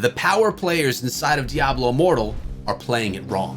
the power players inside of Diablo Immortal are playing it wrong.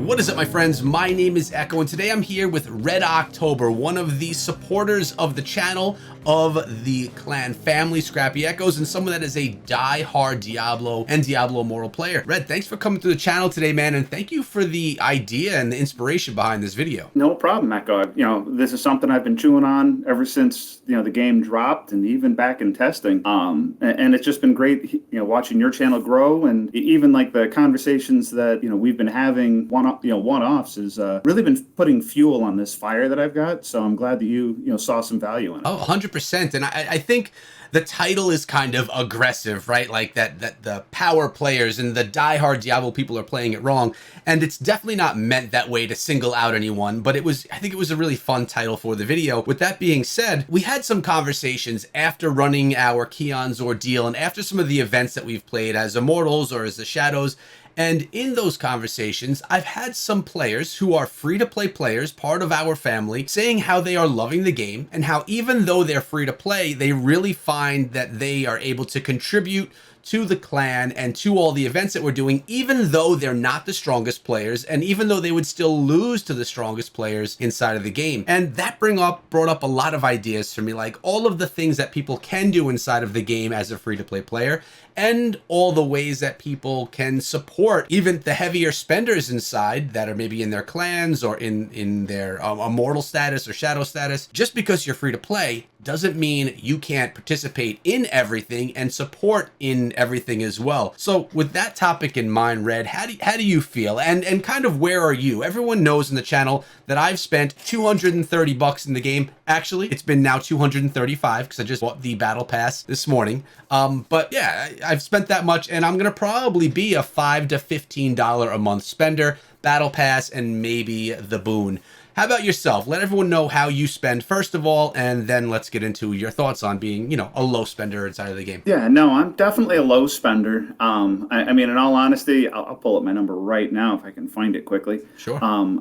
What is up, my friends? My name is Echo, and today I'm here with Red October, one of the supporters of the channel, of the clan family, Scrappy Echoes, and someone that is a die-hard Diablo and Diablo Immortal player. Red, thanks for coming to the channel today, man, and thank you for the idea and the inspiration behind this video. No problem, Echo. This is something I've been chewing on ever since, the game dropped and even back in testing. And it's just been great, watching your channel grow, and even like the conversations that, we've been having one-offs has really been putting fuel on this fire that I've got. So I'm glad that you saw some value in it. Oh, 100%. And I think the title is kind of aggressive, right? Like that the power players and the diehard Diablo people are playing it wrong. And it's definitely not meant that way to single out anyone, but I think it was a really fun title for the video. With that being said, we had some conversations after running our Keon's Ordeal and after some of the events that we've played as Immortals or as the Shadows. And in those conversations, I've had some players who are free-to-play players, part of our family, saying how they are loving the game and how even though they're free-to-play, they really find that they are able to contribute to the clan and to all the events that we're doing, even though they're not the strongest players and even though they would still lose to the strongest players inside of the game. And that brought up a lot of ideas for me, like all of the things that people can do inside of the game as a free-to-play player, and all the ways that people can support even the heavier spenders inside that are maybe in their clans or in their immortal status or shadow status. Just because you're free to play doesn't mean you can't participate in everything and support in everything as well. So with that topic in mind, Red, how do you feel? And kind of where are you? Everyone knows in the channel that I've spent $230 in the game. Actually, it's been now 235 because I just bought the battle pass this morning. But yeah, I've spent that much, and I'm gonna probably be a $5 to $15 a month spender, battle pass, and maybe the boon. How about yourself? Let everyone know how you spend first of all, and then let's get into your thoughts on being, a low spender inside of the game. Yeah, no, I'm definitely a low spender. I mean, in all honesty, I'll pull up my number right now if I can find it quickly. Sure. I'm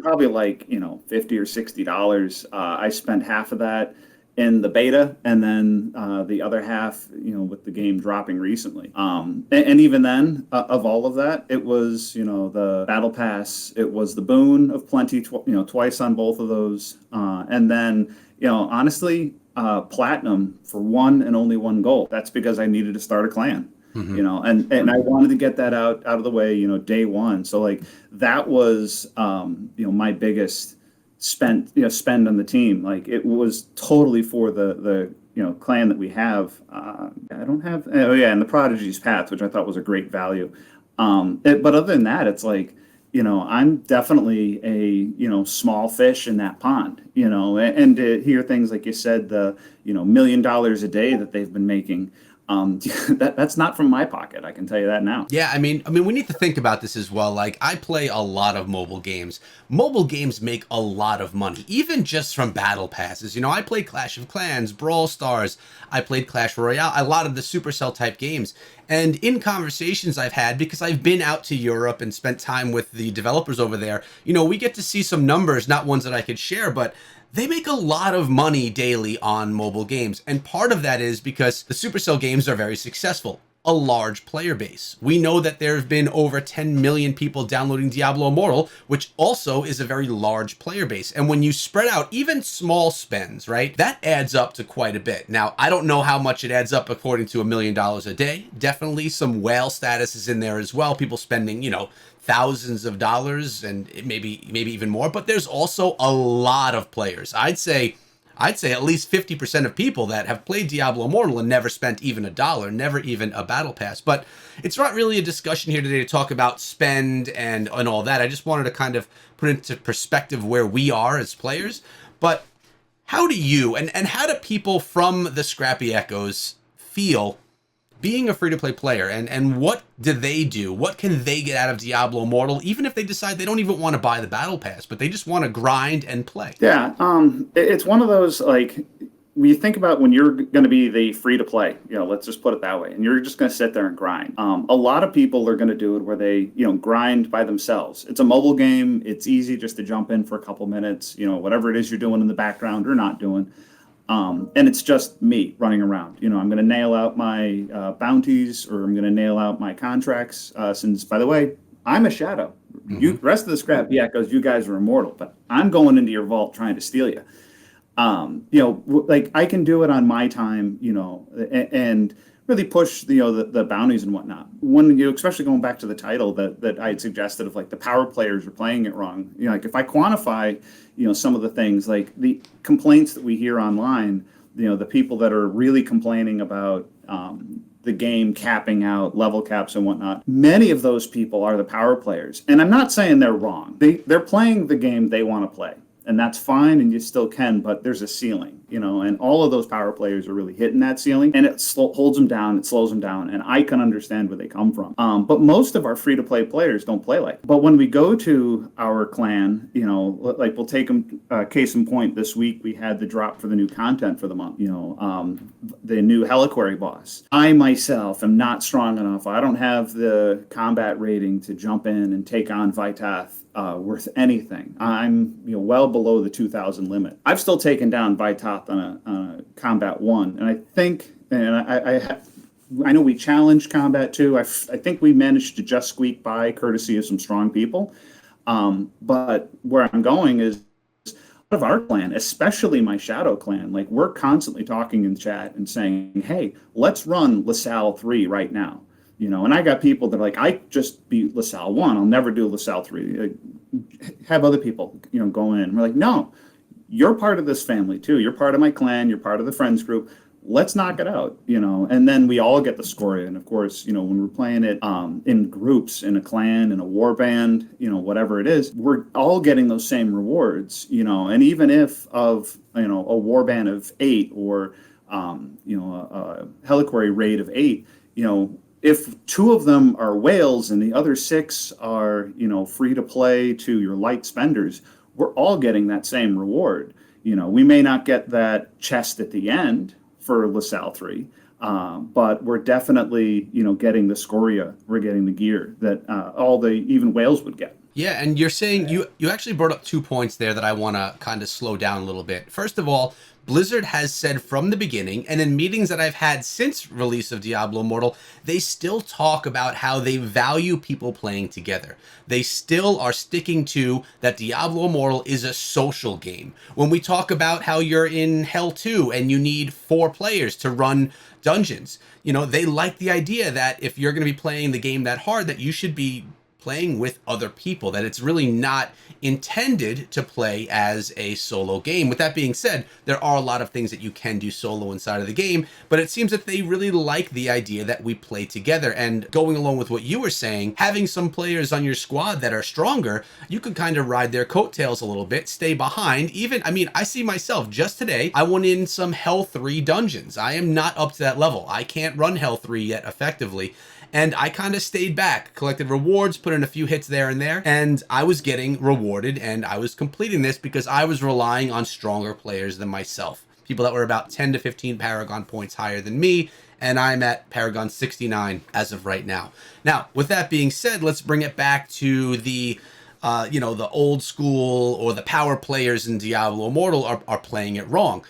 probably like, $50 or $60. I spent half of that in the beta, and then the other half, with the game dropping recently. And even then, of all of that, it was, the battle pass, it was the boon of plenty, twice on both of those, and then, honestly, platinum for one and only one goal. That's because I needed to start a clan. Mm-hmm. And I wanted to get that out of the way, day one. So like that was, my biggest spend on the team. Like it was totally for the clan that we have. I don't have, and the Prodigy's Path, which I thought was a great value. But other than that, it's like, I'm definitely a small fish in that pond, and to hear things like you said, the $1 million a day that they've been making. That's not from my pocket, I can tell you that now. Yeah, I mean, we need to think about this as well. Like, I play a lot of mobile games. Mobile games make a lot of money, even just from battle passes. I played Clash of Clans, Brawl Stars, I played Clash Royale, a lot of the Supercell type games. And in conversations I've had, because I've been out to Europe and spent time with the developers over there, we get to see some numbers, not ones that I could share, but they make a lot of money daily on mobile games. And part of that is because the Supercell games are very successful. A large player base. We know that there have been over 10 million people downloading Diablo Immortal, which also is a very large player base. And when you spread out even small spends, right, that adds up to quite a bit. Now, I don't know how much it adds up according to $1 million a day. Definitely some whale status is in there as well. People spending, thousands of dollars and maybe even more. But there's also a lot of players. I'd say at least 50% of people that have played Diablo Immortal and never spent even $1, never even a battle pass. But it's not really a discussion here today to talk about spend and all that. I just wanted to kind of put into perspective where we are as players. But how do you and how do people from the Scrappy Echoes feel being a free-to-play player, and what do they do? What can they get out of Diablo Immortal, even if they decide they don't even want to buy the battle pass, but they just want to grind and play? Yeah, it's one of those, like, when you think about when you're going to be the free-to-play, let's just put it that way, and you're just going to sit there and grind. A lot of people are going to do it where they, grind by themselves. It's a mobile game. It's easy just to jump in for a couple minutes, whatever it is you're doing in the background or not doing. And it's just me running around. I'm going to nail out my bounties, or I'm going to nail out my contracts. Since, by the way, I'm a shadow. Hmm. The rest of the scrap, yeah, goes. You guys are immortal, but I'm going into your vault trying to steal you. Like I can do it on my time, and really push the bounties and whatnot. When especially going back to the title that I had suggested of like the power players are playing it wrong. Like if I quantify, some of the things like the complaints that we hear online, the people that are really complaining about the game capping out level caps and whatnot. Many of those people are the power players, and I'm not saying they're wrong. They're playing the game they want to play, and that's fine, and you still can, but there's a ceiling, and all of those power players are really hitting that ceiling, and it holds them down, it slows them down, and I can understand where they come from. But most of our free-to-play players don't play like that. But when we go to our clan, like we'll take them, case in point, this week we had the drop for the new content for the month, the new Heliquary boss. I myself am not strong enough. I don't have the combat rating to jump in and take on Vitath worth anything. I'm well below the 2,000 limit. I've still taken down Vitath on a combat 1, and I think, and I know we challenged combat 2. I think we managed to just squeak by courtesy of some strong people. But where I'm going is of our clan, especially my shadow clan, like we're constantly talking in chat and saying, hey, let's run LaSalle 3 right now. And I got people that are like, I just beat LaSalle 1. I'll never do LaSalle 3. Have other people, go in. We're like, no, you're part of this family too. You're part of my clan. You're part of the friends group. Let's knock it out, and then we all get the score. And of course, when we're playing it in groups, in a clan, in a war band, whatever it is, we're all getting those same rewards, and even if of, a war band of 8 or, a Heliquary raid of 8, if 2 of them are whales and the other 6 are, free to play to your light spenders, we're all getting that same reward. We may not get that chest at the end for LaSalle 3, but we're definitely, getting the scoria, we're getting the gear that all the even whales would get. Yeah, and you're saying you actually brought up 2 points there that I want to kind of slow down a little bit. First of all, Blizzard has said from the beginning, and in meetings that I've had since release of Diablo Immortal, they still talk about how they value people playing together. They still are sticking to that Diablo Immortal is a social game. When we talk about how you're in Hell 2 and you need 4 players to run dungeons, they like the idea that if you're going to be playing the game that hard, that you should be playing with other people, that it's really not intended to play as a solo game. With that being said, there are a lot of things that you can do solo inside of the game, but it seems that they really like the idea that we play together. And going along with what you were saying, having some players on your squad that are stronger, you can kind of ride their coattails a little bit, stay behind. I see myself just today, I went in some Hell 3 dungeons. I am not up to that level. I can't run Hell 3 yet effectively. And I kind of stayed back, collected rewards, put in a few hits there and there, and I was getting rewarded, and I was completing this because I was relying on stronger players than myself. People that were about 10 to 15 Paragon points higher than me, and I'm at Paragon 69 as of right now. Now, with that being said, let's bring it back to the the old school or the power players in Diablo Immortal are playing it wrong.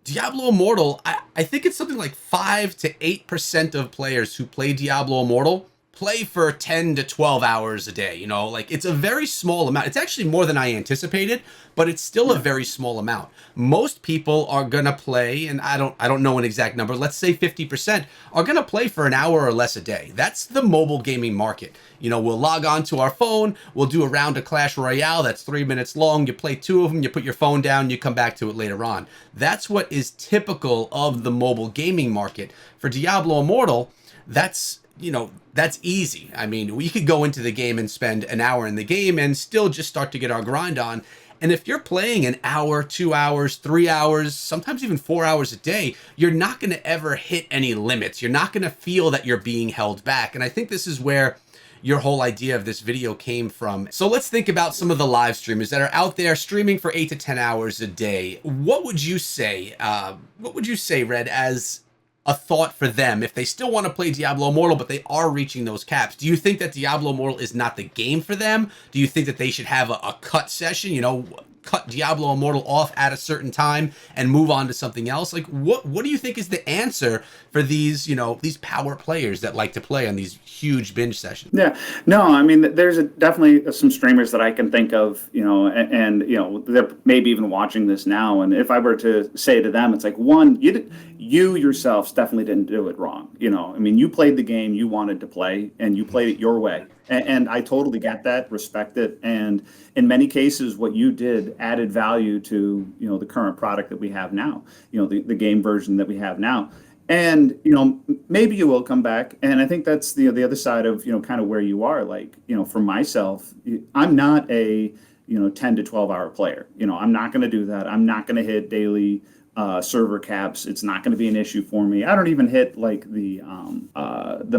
Diablo Immortal, I think it's something like 5 to 8% of players who play Diablo Immortal play for 10 to 12 hours a day. Like it's a very small amount. It's actually more than I anticipated, but it's still a very small amount. Most people are going to play, and I don't know an exact number, let's say 50% are going to play for an hour or less a day. That's the mobile gaming market. We'll log on to our phone, we'll do a round of Clash Royale that's 3 minutes long, you play 2 of them, you put your phone down, you come back to it later on. That's what is typical of the mobile gaming market. For Diablo Immortal, that's easy. I mean, we could go into the game and spend an hour in the game and still just start to get our grind on. And if you're playing an hour, 2 hours, 3 hours, sometimes even 4 hours a day, you're not going to ever hit any limits. You're not going to feel that you're being held back. And I think this is where your whole idea of this video came from. So let's think about some of the live streamers that are out there streaming for 8 to 10 hours a day. What would you say, Red, as a thought for them if they still want to play Diablo Immortal, but they are reaching those caps? Do you think that Diablo Immortal is not the game for them? Do you think that they should have a cut session? cut Diablo Immortal off at a certain time and move on to something else? Like, what do you think is the answer for these, these power players that like to play on these huge binge sessions? Yeah, no, I mean, there's definitely some streamers that I can think of, they're maybe even watching this now. And if I were to say to them, it's like, one, you yourselves definitely didn't do it wrong. I mean, you played the game you wanted to play, and you played it your way. And I totally get that, respect it. And in many cases, what you did added value to, the current product that we have now, the game version that we have now. And maybe you will come back, and I think that's the other side of kind of where you are. Like for myself, I'm not a 10 to 12 hour player. I'm not going to do that. I'm not going to hit daily server caps. It's not going to be an issue for me. I don't even hit like the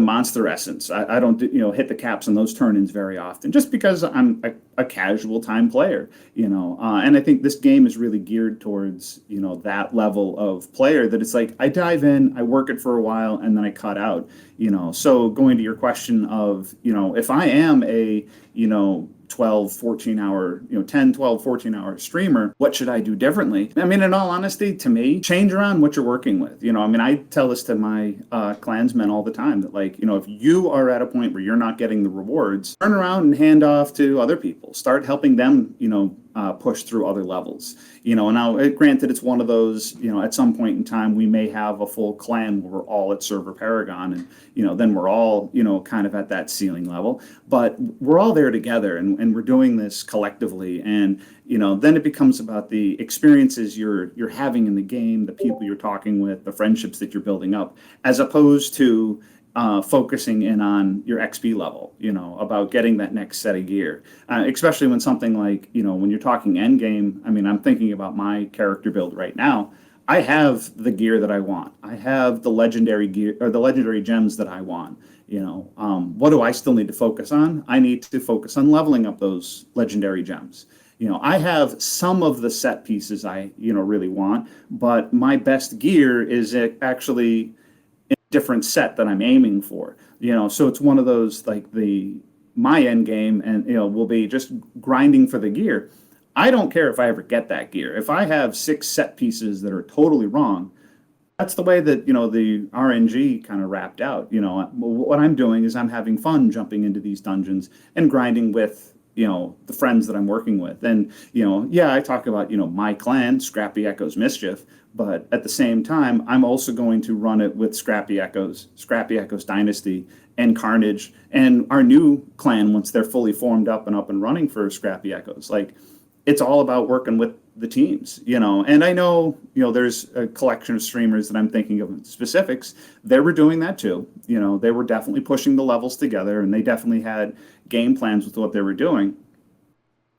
monster essence. I don't hit the caps on those turn-ins very often, just because I'm a casual time player. And I think this game is really geared towards that level of player that it's like I dive in, I work it for a while, and then I cut out. So going to your question of if I am a 12, 14 hour, 10, 12, 14 hour streamer, what should I do differently? I mean, in all honesty, to me, change around what you're working with. I mean, I tell this to my clansmen all the time that like, if you are at a point where you're not getting the rewards, turn around and hand off to other people. Start helping them, push through other levels. And now, granted, it's one of those, at some point in time, we may have a full clan where we're all at Server Paragon, and, then we're all, kind of at that ceiling level. But we're all there together, and we're doing this collectively. And, then it becomes about the experiences you're having in the game, the people you're talking with, the friendships that you're building up, as opposed to focusing in on your XP level, about getting that next set of gear, especially when something like, when you're talking end game. I mean, I'm thinking about my character build right now. I have the gear that I want. I have the legendary gear or the legendary gems that I want. What do I still need to focus on? I need to focus on leveling up those legendary gems. I have some of the set pieces I, really want, but my best gear is actually different set that I'm aiming for. So it's one of those like my end game and will be just grinding for the gear. I don't care if I ever get that gear. If I have 6 set pieces that are totally wrong, that's the way that the RNG kind of wrapped out. What I'm doing is I'm having fun jumping into these dungeons and grinding with the friends that I'm working with. And I talk about my clan, Scrappy Echoes Mischief, but at the same time I'm also going to run it with Scrappy Echoes Dynasty, and Carnage, and our new clan once they're fully formed up and running for Scrappy Echoes. Like, it's all about working with the teams, and I know, there's a collection of streamers that I'm thinking of specifics. They were doing that too. They were definitely pushing the levels together, and they definitely had game plans with what they were doing.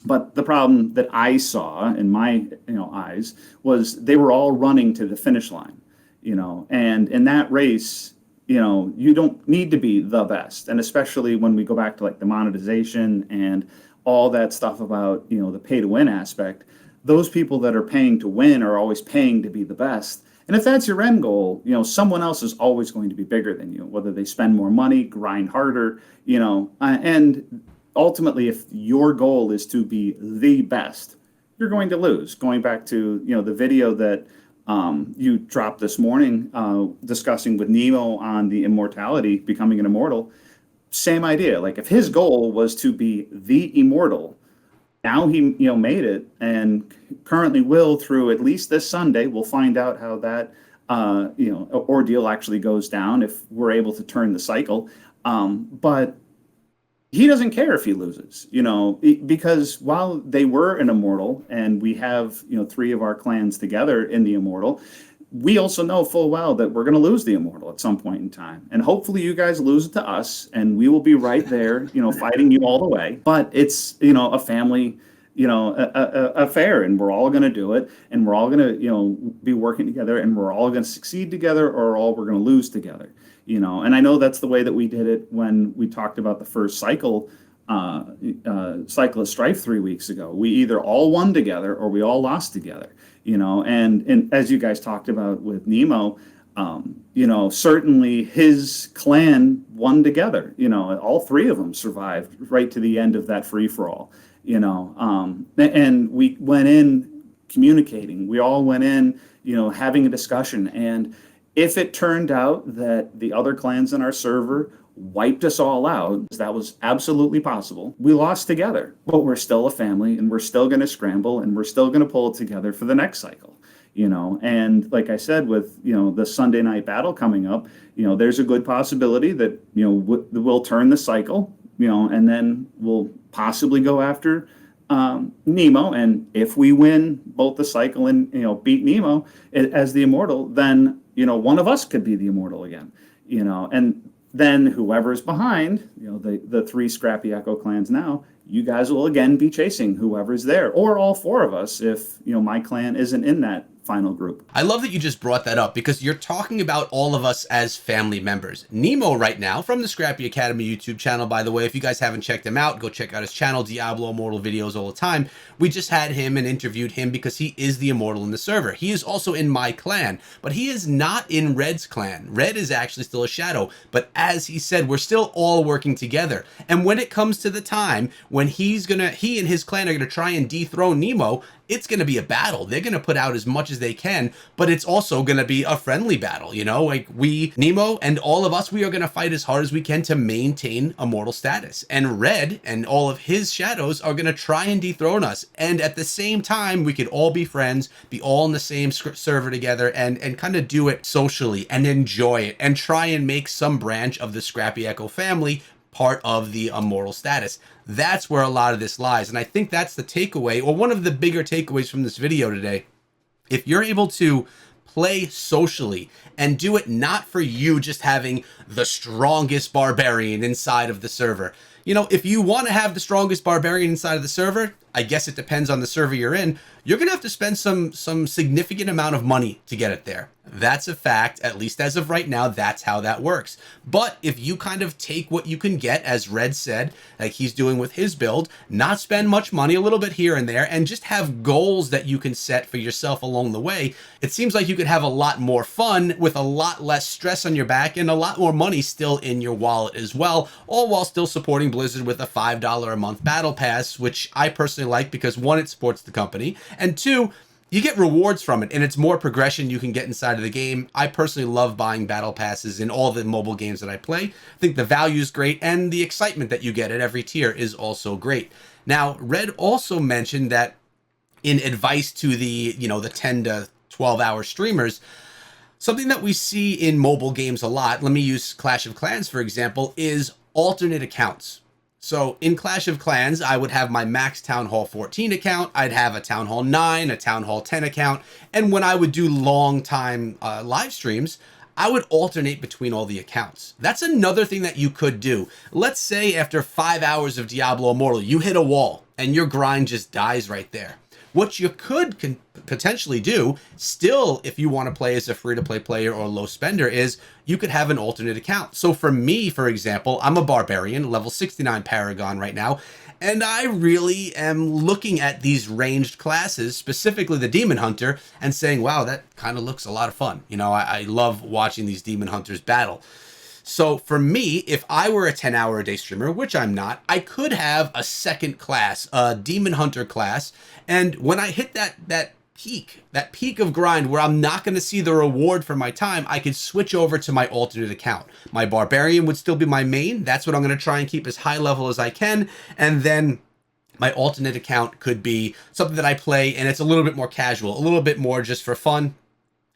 But the problem that I saw in my, eyes was they were all running to the finish line, and in that race, you don't need to be the best. And especially when we go back to like the monetization and all that stuff about, the pay to win aspect, those people that are paying to win are always paying to be the best. And if that's your end goal, someone else is always going to be bigger than you, whether they spend more money, grind harder, and ultimately, if your goal is to be the best, you're going to lose. Going back to, the video that you dropped this morning, discussing with Nemo on the immortality, becoming an immortal, same idea. Like, if his goal was to be the immortal, now he made it, and currently will through at least this Sunday. We'll find out how that ordeal actually goes down if we're able to turn the cycle. But he doesn't care if he loses, because while they were an immortal, and we have 3 of our clans together in the immortal, we also know full well that we're going to lose the immortal at some point in time. And hopefully you guys lose it to us, and we will be right there, fighting you all the way. But it's, a family, affair, and we're all going to do it, and we're all going to, be working together, and we're all going to succeed together, or all we're going to lose together. And I know that's the way that we did it when we talked about the first cycle of Strife 3 weeks ago. We either all won together or we all lost together. And as you guys talked about with Nemo, certainly his clan won together. All 3 of them survived right to the end of that free for all. And we went in communicating. We all went in, having a discussion. And if it turned out that the other clans in our server wiped us all out, that was absolutely possible. We lost together, but we're still a family, and we're still going to scramble, and we're still going to pull it together for the next cycle. And like I said, with the Sunday night battle coming up, there's a good possibility that we'll turn the cycle, and then we'll possibly go after Nemo. And if we win both the cycle and beat Nemo as the immortal, then one of us could be the immortal again. And then whoever's behind, the three Scrappy Echo clans now, you guys will again be chasing whoever's there, or all four of us if my clan isn't in that final group. I love that you just brought that up, because you're talking about all of us as family members. Nemo right now, from the Scrappy Academy YouTube channel, by the way, if you guys haven't checked him out, go check out his channel, Diablo Immortal videos all the time. We just had him and interviewed him because he is the immortal in the server. He is also in my clan, but he is not in Red's clan. Red is actually still a shadow, but as he said, we're still all working together. And when it comes to the time when he and his clan are gonna try and dethrone Nemo, it's going to be a battle. They're going to put out as much as they can, but it's also going to be a friendly battle. Like Nemo and all of us, we are going to fight as hard as we can to maintain immortal status. And Red and all of his shadows are going to try and dethrone us. And at the same time, we could all be friends, be all in the same server together, and kind of do it socially and enjoy it and try and make some branch of the Scrappy Echo family part of the immortal status. That's where a lot of this lies. And I think that's the takeaway, or one of the bigger takeaways from this video today. If you're able to play socially and do it not for you just having the strongest barbarian inside of the server. If you want to have the strongest barbarian inside of the server, I guess it depends on the server you're in, you're going to have to spend some significant amount of money to get it there. That's a fact, at least as of right now, that's how that works. But if you kind of take what you can get, as Red said, like he's doing with his build, not spend much money, a little bit here and there, and just have goals that you can set for yourself along the way, it seems like you could have a lot more fun with a lot less stress on your back and a lot more money still in your wallet as well, all while still supporting Blizzard with a $5 a month battle pass, which I personally like because one, it supports the company, and two, you get rewards from it, and it's more progression you can get inside of the game. I personally love buying battle passes in all the mobile games that I play. I think the value is great, and the excitement that you get at every tier is also great. Now, Red also mentioned that in advice to the 10 to 12 hour streamers, something that we see in mobile games a lot, let me use Clash of Clans for example, is alternate accounts. So in Clash of Clans, I would have my max Town Hall 14 account, I'd have a Town Hall 9, a Town Hall 10 account, and when I would do long time live streams, I would alternate between all the accounts. That's another thing that you could do. Let's say after 5 hours of Diablo Immortal, you hit a wall and your grind just dies right there. What you could potentially do, still, if you want to play as a free-to-play player or low spender, is you could have an alternate account. So for me, for example, I'm a barbarian, level 69 Paragon right now, and I really am looking at these ranged classes, specifically the Demon Hunter, and saying, wow, that kind of looks a lot of fun. I love watching these Demon Hunters battle. So for me, if I were a 10-hour-a-day streamer, which I'm not, I could have a second class, a Demon Hunter class, and when I hit that peak of grind where I'm not going to see the reward for my time, I could switch over to my alternate account. My Barbarian would still be my main. That's what I'm going to try and keep as high level as I can, and then my alternate account could be something that I play, and it's a little bit more casual, a little bit more just for fun.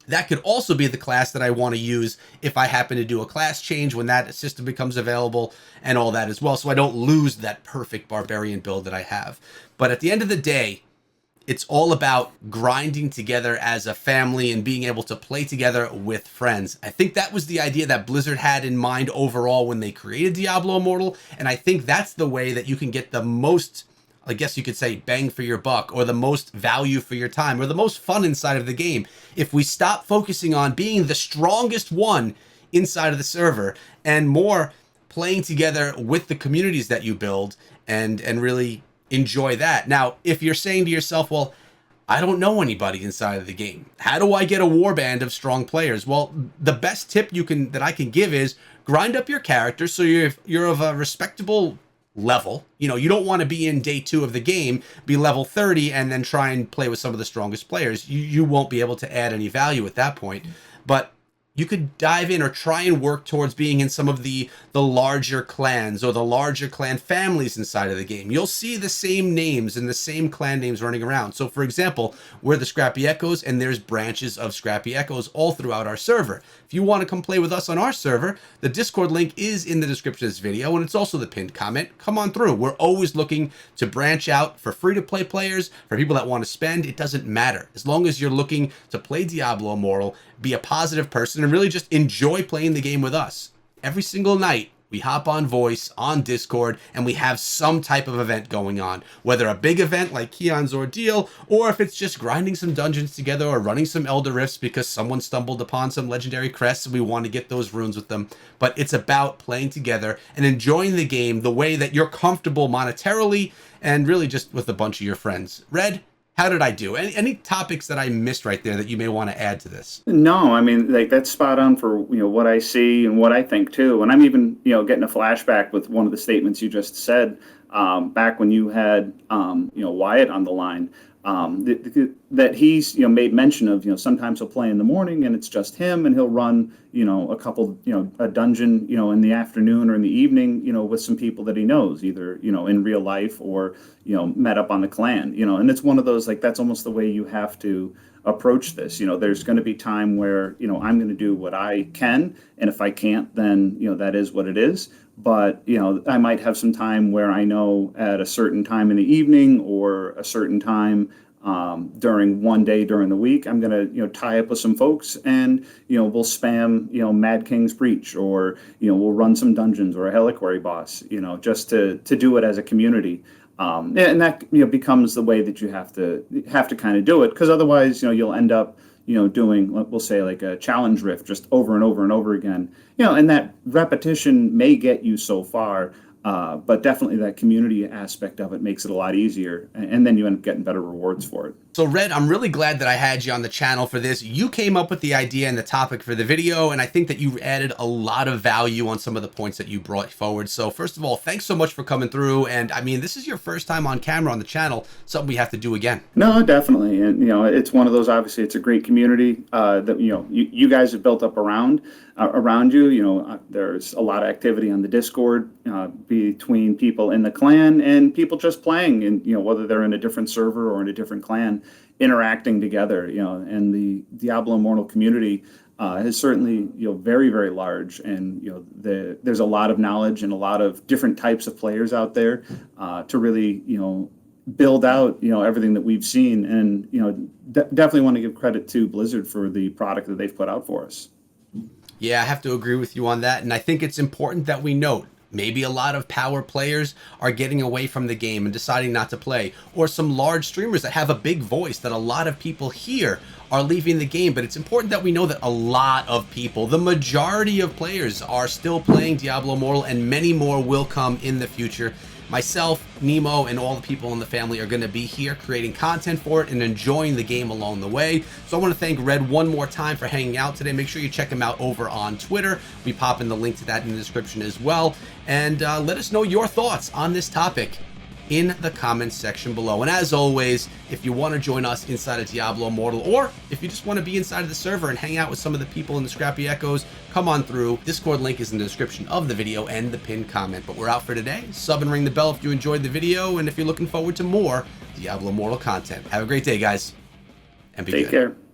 That could also be the class that I want to use if I happen to do a class change when that system becomes available and all that as well, so I don't lose that perfect barbarian build that I have. But at the end of the day, it's all about grinding together as a family and being able to play together with friends. I think that was the idea that Blizzard had in mind overall when they created Diablo Immortal, and I think that's the way that you can get the most, I guess you could say, bang for your buck, or the most value for your time, or the most fun inside of the game. If we stop focusing on being the strongest one inside of the server and more playing together with the communities that you build and really enjoy that. Now, if you're saying to yourself, well, I don't know anybody inside of the game, how do I get a warband of strong players? Well, the best tip that I can give is grind up your character so you're of a respectable level. You know, you don't want to be in day 2 of the game, be level 30, and then try and play with some of the strongest players. You won't be able to add any value at that point. But you could dive in or try and work towards being in some of the larger clans or the larger clan families inside of the game. You'll see the same names and the same clan names running around. So for example, we're the Scrappy Echoes, and there's branches of Scrappy Echoes all throughout our server. If you want to come play with us on our server, the Discord link is in the description of this video, and it's also the pinned comment. Come on through. We're always looking to branch out for free-to-play players, for people that want to spend. It doesn't matter. As long as you're looking to play Diablo Immortal, be a positive person, and really just enjoy playing the game with us. Every single night, we hop on voice, on Discord, and we have some type of event going on. Whether a big event like Keon's Ordeal, or if it's just grinding some dungeons together or running some Elder Rifts because someone stumbled upon some legendary crests and we want to get those runes with them. But it's about playing together and enjoying the game the way that you're comfortable monetarily and really just with a bunch of your friends. Red, how did I do? Any topics that I missed right there that you may want to add to this? No, I mean, like, that's spot on for, what I see and what I think too. And I'm even, getting a flashback with one of the statements you just said, back when you had, Wyatt on the line, that he's, made mention of, sometimes he'll play in the morning and it's just him, and he'll run, a couple, a dungeon, in the afternoon or in the evening, with some people that he knows, either, in real life or, met up on the clan, and it's one of those, like, that's almost the way you have to approach this. There's going to be time where, I'm going to do what I can, and if I can't, then, that is what it is. But, I might have some time where I know at a certain time in the evening or a certain time during one day during the week, I'm going to, tie up with some folks, and, we'll spam, Mad King's Breach, or, we'll run some dungeons or a Heliquary boss, just to do it as a community. And that, becomes the way that you have to kind of do it, because otherwise, you'll end up, doing, we'll say, like a challenge rift just over and over and over again, and that repetition may get you so far. But definitely that community aspect of it makes it a lot easier, and then you end up getting better rewards for it. So Red, I'm really glad that I had you on the channel for this. You came up with the idea and the topic for the video, and I think that you added a lot of value on some of the points that you brought forward. So first of all, thanks so much for coming through. And I mean, this is your first time on camera on the channel, something we have to do again. No, definitely. And, it's one of those, obviously, it's a great community that, you guys have built up around you. There's a lot of activity on the Discord between people in the clan and people just playing, and, whether they're in a different server or in a different clan, interacting together, and the Diablo Immortal community is certainly, very, very large, and, there's a lot of knowledge and a lot of different types of players out there to really, build out, everything that we've seen. And, definitely want to give credit to Blizzard for the product that they've put out for us. Yeah, I have to agree with you on that. And I think it's important that we note, maybe a lot of power players are getting away from the game and deciding not to play, or some large streamers that have a big voice that a lot of people hear are leaving the game. But it's important that we know that a lot of people, the majority of players, are still playing Diablo Immortal, and many more will come in the future. Myself, Nemo, and all the people in the family are going to be here creating content for it and enjoying the game along the way. So I want to thank Red one more time for hanging out today. Make sure you check him out over on Twitter. We pop in the link to that in the description as well. And let us know your thoughts on this topic in the comments section below. And as always, if you want to join us inside of Diablo Immortal, or if you just want to be inside of the server and hang out with some of the people in the Scrappy Echoes, come on through. Discord link is in the description of the video and the pinned comment. But we're out for today. Sub and ring the bell if you enjoyed the video, and if you're looking forward to more Diablo Immortal content. Have a great day, guys, and be good. Take care.